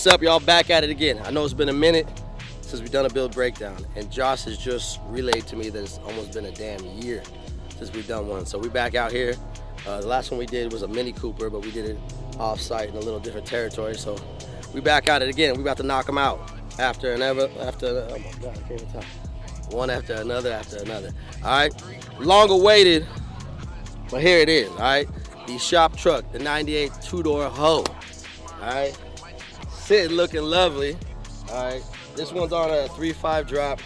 What's up, y'all? Back at it again. I know it's been a minute since we've done a build breakdown, and Josh has just relayed to me that it's almost been a damn year since we've done one. So we back out here. The last one we did was a Mini Cooper, but we did it off-site in a little different territory. So we back at it again. We about to knock them out oh my God, I can't even talk. One after another. All right, long awaited, but here it is. All right, the shop truck, the 98 two-door Hoe. All right, sitting looking lovely. All right, this one's on a 3.5 drop,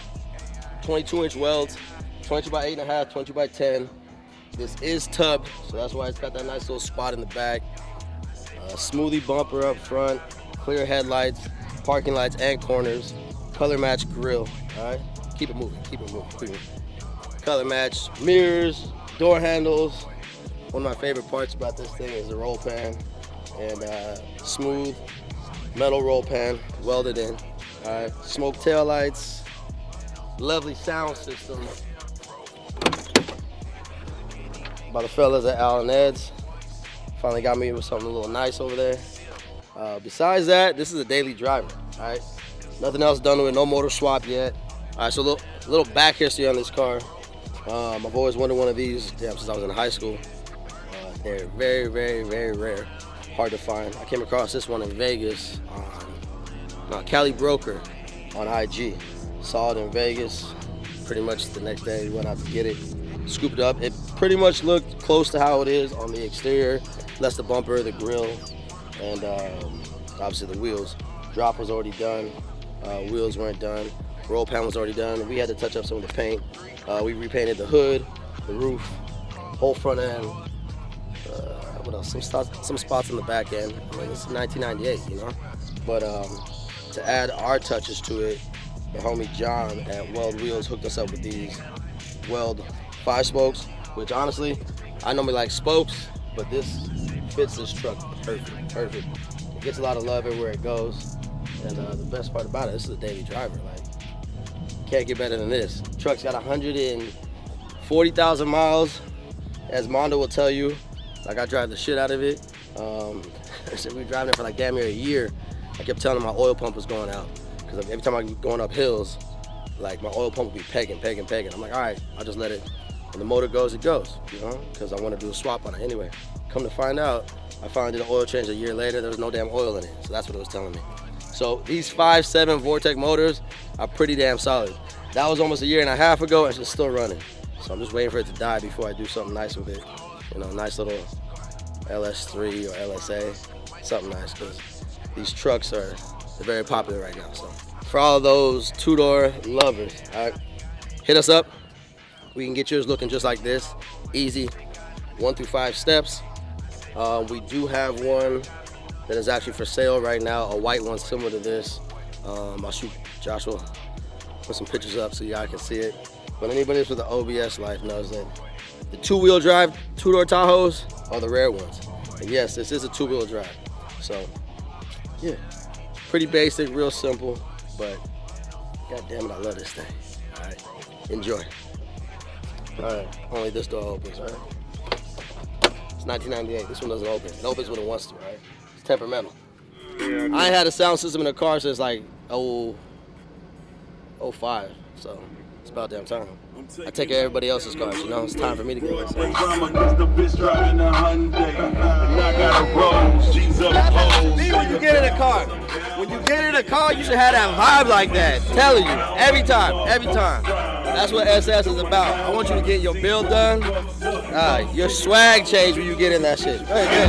22-inch Welds, 22 by 8.5, 22 by 10. This is tub, so that's why it's got that nice little spot in the back. Smoothie bumper up front, clear headlights, parking lights and corners, color match grille. All right, keep it moving. Color match mirrors, door handles. One of my favorite parts about this thing is the roll pan, and smooth metal roll pan welded in. All right, smoke tail lights, lovely sound system by the fellas at Al & Ed's. Finally got me with something a little nice over there. Besides that, this is a daily driver. All right, nothing else done with it, no motor swap yet. All right, so a little back history on this car. I've always wanted one of these since I was in high school. They're very, very, very rare, hard to find. I came across this one in Vegas on Cali Broker on IG. Saw it in Vegas. Pretty much the next day, went out to get it, scooped it up. It pretty much looked close to how it is on the exterior, less the bumper, the grille, and obviously the wheels. Drop was already done. Wheels weren't done. Roll pan was already done. We had to touch up some of the paint. We repainted the hood, the roof, whole front end. What else? Some spots in the back end. I mean, it's 1998, you know. But to add our touches to it, the homie John at Weld Wheels hooked us up with these Weld 5 spokes, which honestly, I normally like spokes, but this fits this truck perfect. It gets a lot of love everywhere it goes, and the best part about it, this is a daily driver. Like, can't get better than this. Truck's got 140,000 miles, as Mondo will tell you. Like, I drive the shit out of it. So we were driving it for like damn near a year. I kept telling him my oil pump was going out, because every time I'm going up hills, like, my oil pump would be pegging. I'm like, all right, I'll just let it. When the motor goes, it goes, you know, because I want to do a swap on it anyway. Come to find out, I finally did an oil change a year later. There was no damn oil in it, so that's what it was telling me. So these 5.7 Vortec motors are pretty damn solid. That was almost a year and a half ago, and it's still running. So I'm just waiting for it to die before I do something nice with it. You know, nice little LS3 or LSA, something nice, because these trucks they're very popular right now. So for all of those two-door lovers, all right, hit us up. We can get yours looking just like this, easy, 1 through 5 steps. We do have one that is actually for sale right now, a white one similar to this. I'll shoot Joshua, put some pictures up so y'all can see it. But anybody that's with the OBS life knows that the two-wheel drive two-door Tahoes are the rare ones. And yes, this is a two-wheel drive. So yeah, pretty basic, real simple, but god damn it, I love this thing. All right, enjoy. All right, only this door opens, all right? It's 1998, this one doesn't open. It opens when it wants to, right? It's temperamental. I ain't had a sound system in a car since like 05, so it's about damn time. I take care of everybody else's cars, you know? It's time for me to get this. When you get in a car, you should have that vibe like that. Telling you, every time. That's what SS is about. I want you to get your build done. Your swag change when you get in that shit. Very good.